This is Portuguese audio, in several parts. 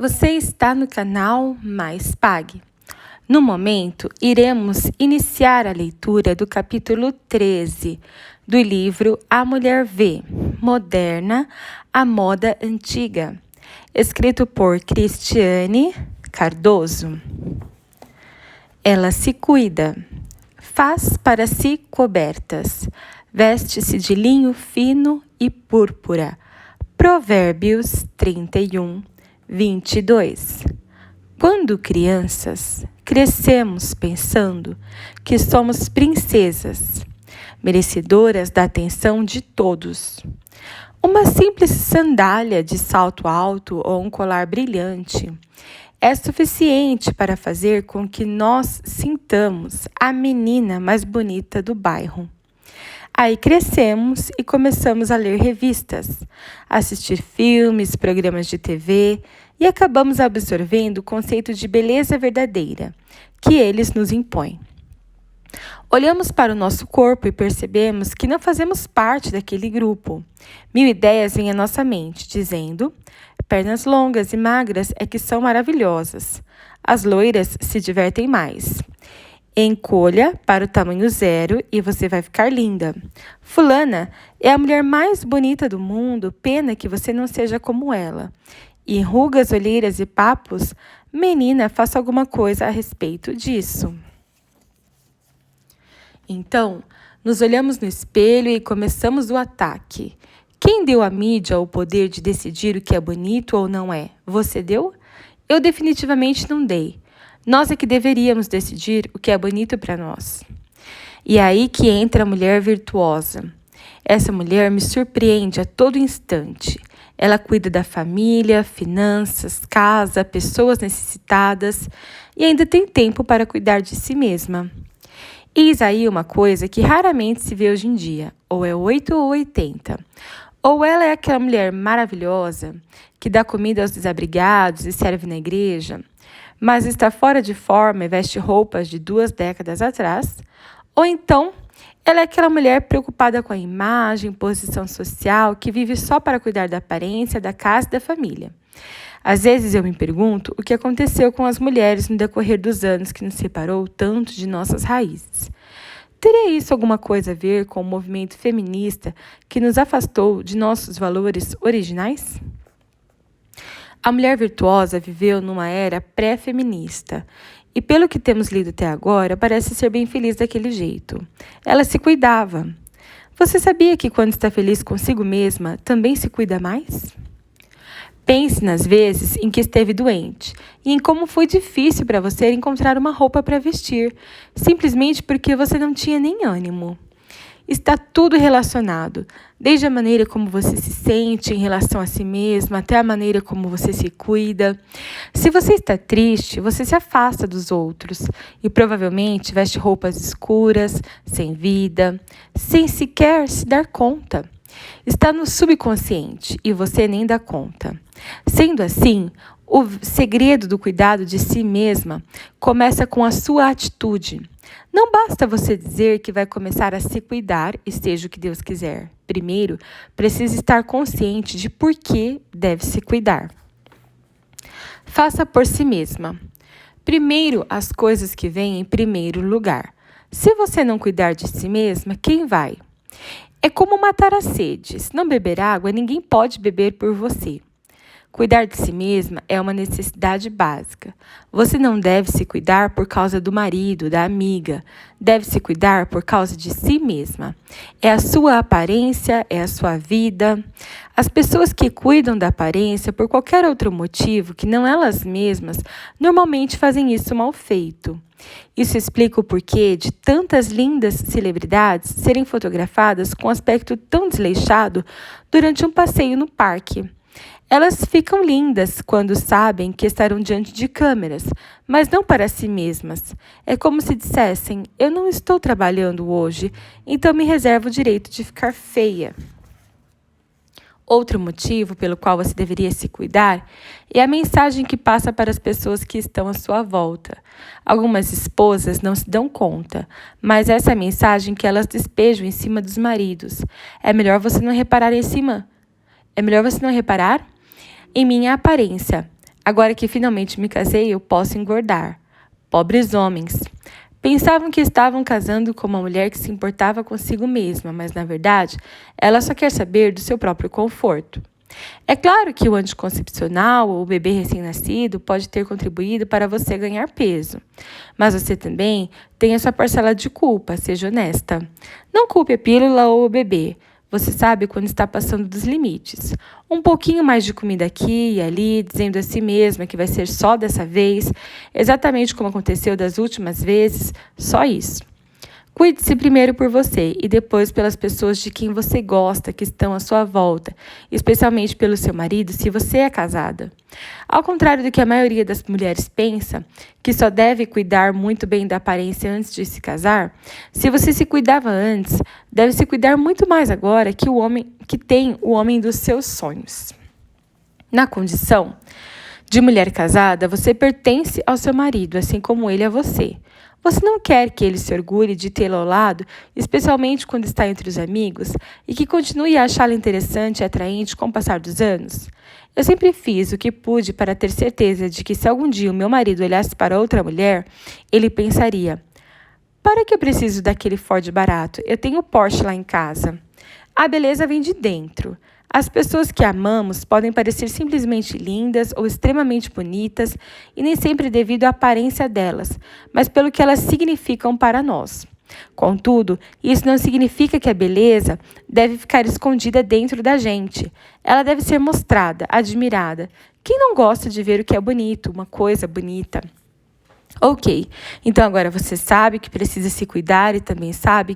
Você está no canal Mais Pague. No momento, iremos iniciar a leitura do capítulo 13 do livro A Mulher Vê, Moderna, a Moda Antiga, escrito por Cristiane Cardoso. Ela se cuida, faz para si cobertas, veste-se de linho fino e púrpura. Provérbios 31, 22. Quando crianças, crescemos pensando que somos princesas, merecedoras da atenção de todos. Uma simples sandália de salto alto ou um colar brilhante é suficiente para fazer com que nós sintamos a menina mais bonita do bairro. Aí crescemos e começamos a ler revistas, assistir filmes, programas de TV e acabamos absorvendo o conceito de beleza verdadeira que eles nos impõem. Olhamos para o nosso corpo e percebemos que não fazemos parte daquele grupo. 1000 ideias vêm à nossa mente, dizendo: pernas longas e magras é que são maravilhosas. As loiras se divertem mais. Encolha para o tamanho 0 e você vai ficar linda. Fulana é a mulher mais bonita do mundo, pena que você não seja como ela. E rugas, olheiras e papos, menina, faça alguma coisa a respeito disso. Então, nos olhamos no espelho e começamos o ataque. Quem deu à mídia o poder de decidir o que é bonito ou não é? Você deu? Eu definitivamente não dei. Nós é que deveríamos decidir o que é bonito para nós. E é aí que entra a mulher virtuosa. Essa mulher me surpreende a todo instante. Ela cuida da família, finanças, casa, pessoas necessitadas e ainda tem tempo para cuidar de si mesma. Eis aí uma coisa que raramente se vê hoje em dia, ou é 8 ou 80. Ou ela é aquela mulher maravilhosa que dá comida aos desabrigados e serve na igreja, mas está fora de forma e veste roupas de 2 décadas atrás, ou então ela é aquela mulher preocupada com a imagem, posição social, que vive só para cuidar da aparência, da casa e da família. Às vezes eu me pergunto o que aconteceu com as mulheres no decorrer dos anos que nos separou tanto de nossas raízes. Teria isso alguma coisa a ver com o movimento feminista que nos afastou de nossos valores originais? A mulher virtuosa viveu numa era pré-feminista e, pelo que temos lido até agora, parece ser bem feliz daquele jeito. Ela se cuidava. Você sabia que quando está feliz consigo mesma, também se cuida mais? Pense nas vezes em que esteve doente e em como foi difícil para você encontrar uma roupa para vestir, simplesmente porque você não tinha nem ânimo. Está tudo relacionado, desde a maneira como você se sente em relação a si mesma, até a maneira como você se cuida. Se você está triste, você se afasta dos outros e provavelmente veste roupas escuras, sem vida, sem sequer se dar conta. Está no subconsciente e você nem dá conta. Sendo assim, o segredo do cuidado de si mesma começa com a sua atitude. Não basta você dizer que vai começar a se cuidar e seja o que Deus quiser. Primeiro, precisa estar consciente de por que deve se cuidar. Faça por si mesma. Primeiro, as coisas que vêm em primeiro lugar. Se você não cuidar de si mesma, quem vai? É como matar a sede. Se não beber água, ninguém pode beber por você. Cuidar de si mesma é uma necessidade básica. Você não deve se cuidar por causa do marido, da amiga. Deve se cuidar por causa de si mesma. É a sua aparência, é a sua vida. As pessoas que cuidam da aparência por qualquer outro motivo que não elas mesmas, normalmente fazem isso mal feito. Isso explica o porquê de tantas lindas celebridades serem fotografadas com aspecto tão desleixado durante um passeio no parque. Elas ficam lindas quando sabem que estarão diante de câmeras, mas não para si mesmas. É como se dissessem: eu não estou trabalhando hoje, então me reservo o direito de ficar feia. Outro motivo pelo qual você deveria se cuidar é a mensagem que passa para as pessoas que estão à sua volta. Algumas esposas não se dão conta, mas essa é a mensagem que elas despejam em cima dos maridos. É melhor você não reparar em minha aparência. Agora que finalmente me casei, eu posso engordar. Pobres homens. Pensavam que estavam casando com uma mulher que se importava consigo mesma, mas, na verdade, ela só quer saber do seu próprio conforto. É claro que o anticoncepcional ou o bebê recém-nascido pode ter contribuído para você ganhar peso, mas você também tem a sua parcela de culpa, seja honesta. Não culpe a pílula ou o bebê. Você sabe quando está passando dos limites. Um pouquinho mais de comida aqui e ali, dizendo a si mesma que vai ser só dessa vez, exatamente como aconteceu das últimas vezes, só isso. Cuide-se primeiro por você e depois pelas pessoas de quem você gosta, que estão à sua volta, especialmente pelo seu marido, se você é casada. Ao contrário do que a maioria das mulheres pensa, que só deve cuidar muito bem da aparência antes de se casar, se você se cuidava antes, deve se cuidar muito mais agora que tem o homem dos seus sonhos. Na condição de mulher casada, você pertence ao seu marido, assim como ele a você. Você não quer que ele se orgulhe de tê-lo ao lado, especialmente quando está entre os amigos, e que continue a achá-la interessante e atraente com o passar dos anos? Eu sempre fiz o que pude para ter certeza de que se algum dia o meu marido olhasse para outra mulher, ele pensaria: para que eu preciso daquele Ford barato? Eu tenho Porsche lá em casa. A beleza vem de dentro. As pessoas que amamos podem parecer simplesmente lindas ou extremamente bonitas, e nem sempre devido à aparência delas, mas pelo que elas significam para nós. Contudo, isso não significa que a beleza deve ficar escondida dentro da gente. Ela deve ser mostrada, admirada. Quem não gosta de ver o que é bonito, uma coisa bonita? Ok, então agora você sabe que precisa se cuidar e também sabe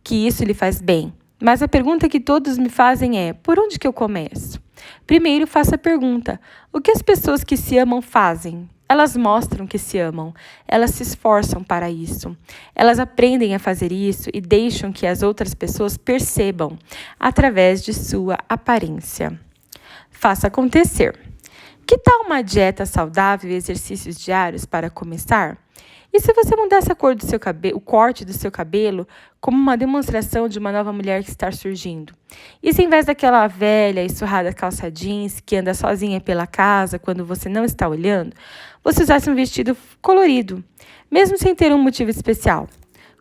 que isso lhe faz bem. Mas a pergunta que todos me fazem é: por onde que eu começo? Primeiro, faça a pergunta: o que as pessoas que se amam fazem? Elas mostram que se amam, elas se esforçam para isso. Elas aprendem a fazer isso e deixam que as outras pessoas percebam através de sua aparência. Faça acontecer. Que tal uma dieta saudável e exercícios diários para começar? E se você mudasse a cor do seu cabelo, o corte do seu cabelo, como uma demonstração de uma nova mulher que está surgindo? E se, em vez daquela velha e surrada calça jeans que anda sozinha pela casa quando você não está olhando, você usasse um vestido colorido, mesmo sem ter um motivo especial?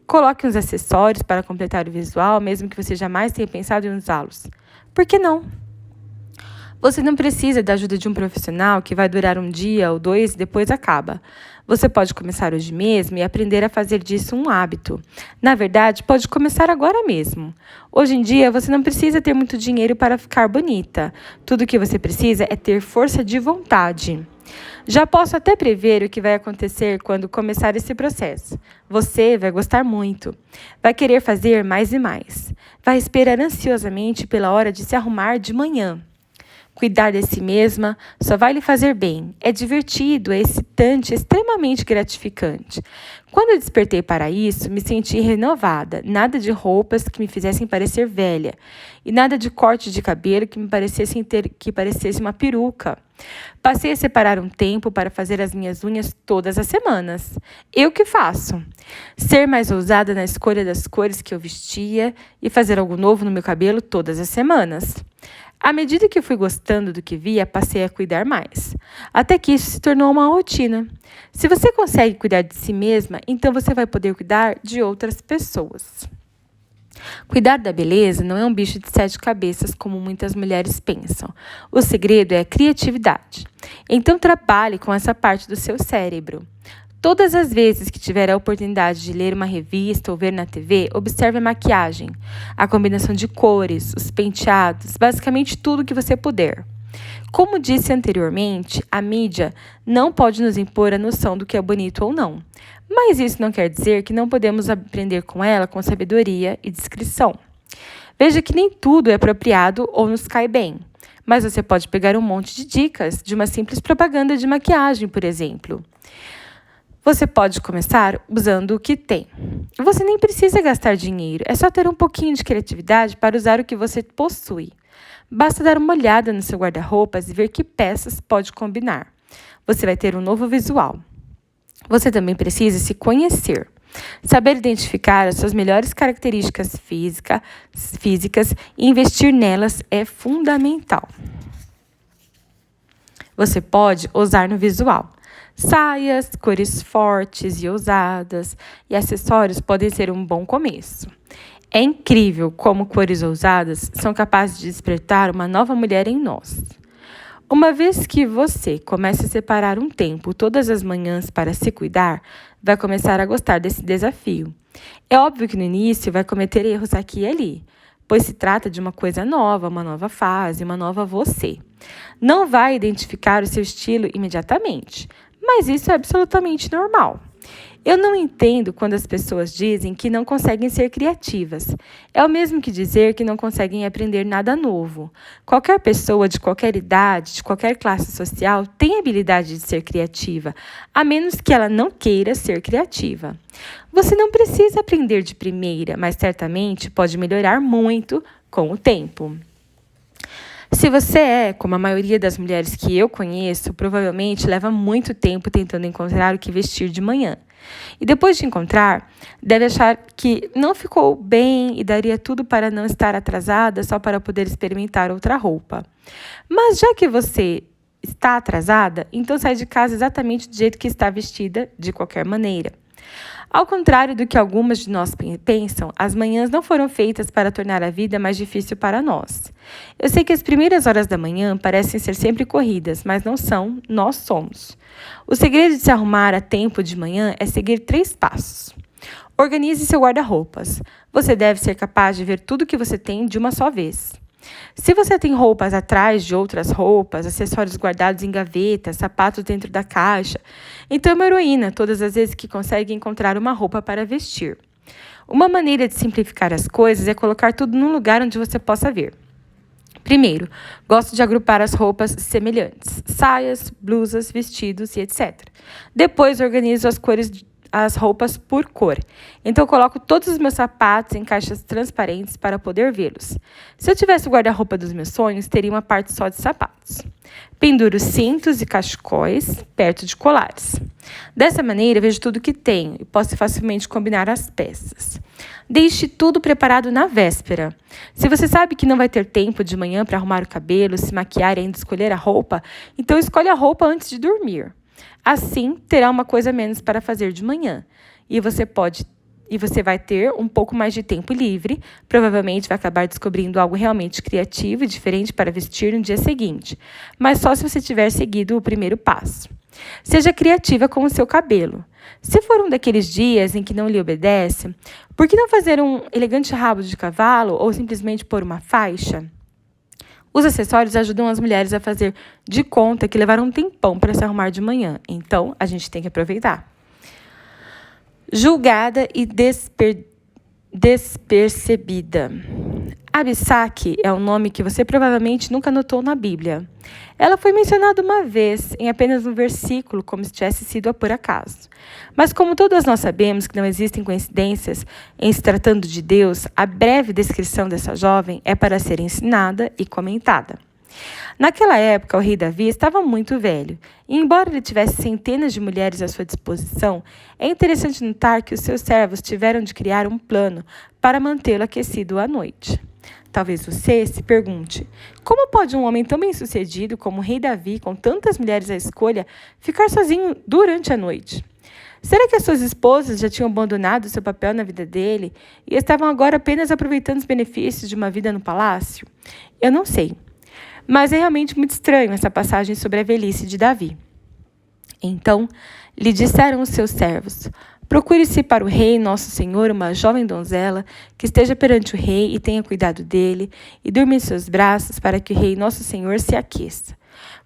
Coloque uns acessórios para completar o visual, mesmo que você jamais tenha pensado em usá-los. Por que não? Você não precisa da ajuda de um profissional que vai durar um dia ou dois e depois acaba. Você pode começar hoje mesmo e aprender a fazer disso um hábito. Na verdade, pode começar agora mesmo. Hoje em dia, você não precisa ter muito dinheiro para ficar bonita. Tudo o que você precisa é ter força de vontade. Já posso até prever o que vai acontecer quando começar esse processo. Você vai gostar muito. Vai querer fazer mais e mais. Vai esperar ansiosamente pela hora de se arrumar de manhã. Cuidar de si mesma só vai lhe fazer bem. É divertido, é excitante, é extremamente gratificante. Quando eu despertei para isso, me senti renovada. Nada de roupas que me fizessem parecer velha. E nada de corte de cabelo que me parecesse uma peruca. Passei a separar um tempo para fazer as minhas unhas todas as semanas. Eu que faço. Ser mais ousada na escolha das cores que eu vestia e fazer algo novo no meu cabelo todas as semanas. À medida que eu fui gostando do que via, passei a cuidar mais. Até que isso se tornou uma rotina. Se você consegue cuidar de si mesma, então você vai poder cuidar de outras pessoas. Cuidar da beleza não é um bicho de 7 cabeças, como muitas mulheres pensam. O segredo é a criatividade. Então trabalhe com essa parte do seu cérebro. Todas as vezes que tiver a oportunidade de ler uma revista ou ver na TV, observe a maquiagem, a combinação de cores, os penteados, basicamente tudo que você puder. Como disse anteriormente, a mídia não pode nos impor a noção do que é bonito ou não. Mas isso não quer dizer que não podemos aprender com ela com sabedoria e discrição. Veja que nem tudo é apropriado ou nos cai bem. Mas você pode pegar um monte de dicas de uma simples propaganda de maquiagem, por exemplo. Você pode começar usando o que tem. Você nem precisa gastar dinheiro, é só ter um pouquinho de criatividade para usar o que você possui. Basta dar uma olhada no seu guarda-roupas e ver que peças pode combinar. Você vai ter um novo visual. Você também precisa se conhecer. Saber identificar as suas melhores características físicas e investir nelas é fundamental. Você pode ousar no visual. Saias, cores fortes e ousadas e acessórios podem ser um bom começo. É incrível como cores ousadas são capazes de despertar uma nova mulher em nós. Uma vez que você começa a separar um tempo todas as manhãs para se cuidar, vai começar a gostar desse desafio. É óbvio que no início vai cometer erros aqui e ali, pois se trata de uma coisa nova, uma nova fase, uma nova você. Não vai identificar o seu estilo imediatamente, mas isso é absolutamente normal. Eu não entendo quando as pessoas dizem que não conseguem ser criativas. É o mesmo que dizer que não conseguem aprender nada novo. Qualquer pessoa de qualquer idade, de qualquer classe social, tem a habilidade de ser criativa, a menos que ela não queira ser criativa. Você não precisa aprender de primeira, mas certamente pode melhorar muito com o tempo. Se você é, como a maioria das mulheres que eu conheço, provavelmente leva muito tempo tentando encontrar o que vestir de manhã. E depois de encontrar, deve achar que não ficou bem e daria tudo para não estar atrasada só para poder experimentar outra roupa. Mas já que você está atrasada, então sai de casa exatamente do jeito que está vestida, de qualquer maneira. Ao contrário do que algumas de nós pensam, as manhãs não foram feitas para tornar a vida mais difícil para nós. Eu sei que as primeiras horas da manhã parecem ser sempre corridas, mas não são, nós somos. O segredo de se arrumar a tempo de manhã é seguir 3 passos. Organize seu guarda-roupas. Você deve ser capaz de ver tudo o que você tem de uma só vez. Se você tem roupas atrás de outras roupas, acessórios guardados em gavetas, sapatos dentro da caixa, então é uma heroína todas as vezes que consegue encontrar uma roupa para vestir. Uma maneira de simplificar as coisas é colocar tudo num lugar onde você possa ver. Primeiro, gosto de agrupar as roupas semelhantes, saias, blusas, vestidos e etc. Depois, organizo as roupas por cor. Então, coloco todos os meus sapatos em caixas transparentes para poder vê-los. Se eu tivesse o guarda-roupa dos meus sonhos, teria uma parte só de sapatos. Penduro cintos e cachecóis perto de colares. Dessa maneira, vejo tudo que tenho e posso facilmente combinar as peças. Deixe tudo preparado na véspera. Se você sabe que não vai ter tempo de manhã para arrumar o cabelo, se maquiar e ainda escolher a roupa, então escolhe a roupa antes de dormir. Assim, terá uma coisa a menos para fazer de manhã. E você vai ter um pouco mais de tempo livre. Provavelmente vai acabar descobrindo algo realmente criativo e diferente para vestir no dia seguinte. Mas só se você tiver seguido o primeiro passo. Seja criativa com o seu cabelo. Se for um daqueles dias em que não lhe obedece, por que não fazer um elegante rabo de cavalo ou simplesmente pôr uma faixa? Os acessórios ajudam as mulheres a fazer de conta que levaram um tempão para se arrumar de manhã. Então, a gente tem que aproveitar. Julgada e despercebida. Abissaque é um nome que você provavelmente nunca notou na Bíblia. Ela foi mencionada uma vez, em apenas um versículo, como se tivesse sido por acaso. Mas como todas nós sabemos que não existem coincidências em se tratando de Deus, a breve descrição dessa jovem é para ser ensinada e comentada. Naquela época, o rei Davi estava muito velho, e embora ele tivesse centenas de mulheres à sua disposição, é interessante notar que os seus servos tiveram de criar um plano para mantê-lo aquecido à noite. Talvez você se pergunte, como pode um homem tão bem-sucedido como o rei Davi, com tantas mulheres à escolha, ficar sozinho durante a noite? Será que as suas esposas já tinham abandonado seu papel na vida dele e estavam agora apenas aproveitando os benefícios de uma vida no palácio? Eu não sei. Mas é realmente muito estranho essa passagem sobre a velhice de Davi. Então, lhe disseram os seus servos, procure-se para o rei, nosso senhor, uma jovem donzela, que esteja perante o rei e tenha cuidado dele, e durma em seus braços para que o rei, nosso senhor, se aqueça.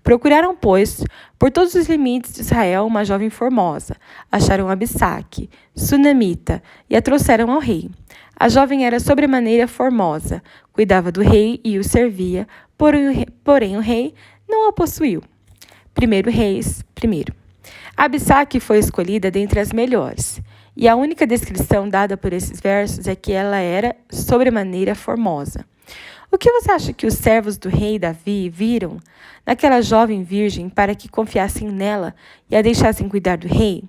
Procuraram, pois, por todos os limites de Israel uma jovem formosa. Acharam Abissaque, sunamita, e a trouxeram ao rei. A jovem era sobremaneira formosa, cuidava do rei e o servia, porém o rei não a possuiu. 1 Reis, 1. Abissaque foi escolhida dentre as melhores, e a única descrição dada por esses versos é que ela era sobremaneira formosa. O que você acha que os servos do rei Davi viram naquela jovem virgem para que confiassem nela e a deixassem cuidar do rei?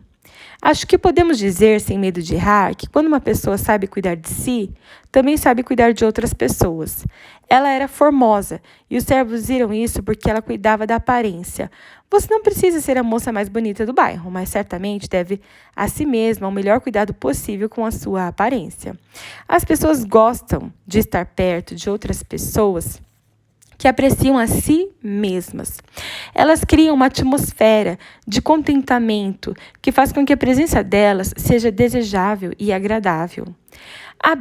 Acho que podemos dizer, sem medo de errar, que quando uma pessoa sabe cuidar de si, também sabe cuidar de outras pessoas. Ela era formosa, e os servos viram isso porque ela cuidava da aparência. Você não precisa ser a moça mais bonita do bairro, mas certamente deve a si mesma o melhor cuidado possível com a sua aparência. As pessoas gostam de estar perto de outras pessoas que apreciam a si mesmas. Elas criam uma atmosfera de contentamento que faz com que a presença delas seja desejável e agradável. A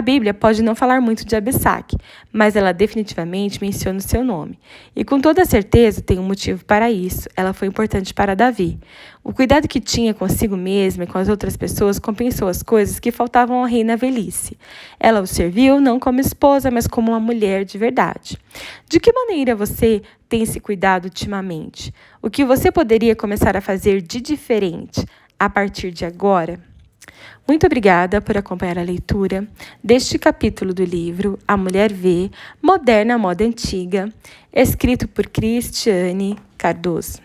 Bíblia pode não falar muito de Abissaque, mas ela definitivamente menciona o seu nome. E com toda certeza tem um motivo para isso. Ela foi importante para Davi. O cuidado que tinha consigo mesma e com as outras pessoas compensou as coisas que faltavam ao rei na velhice. Ela o serviu não como esposa, mas como uma mulher de verdade. De que maneira você tem se cuidado ultimamente? O que você poderia começar a fazer de diferente a partir de agora? Muito obrigada por acompanhar a leitura deste capítulo do livro A Mulher Vê, Moderna Moda Antiga, escrito por Cristiane Cardoso.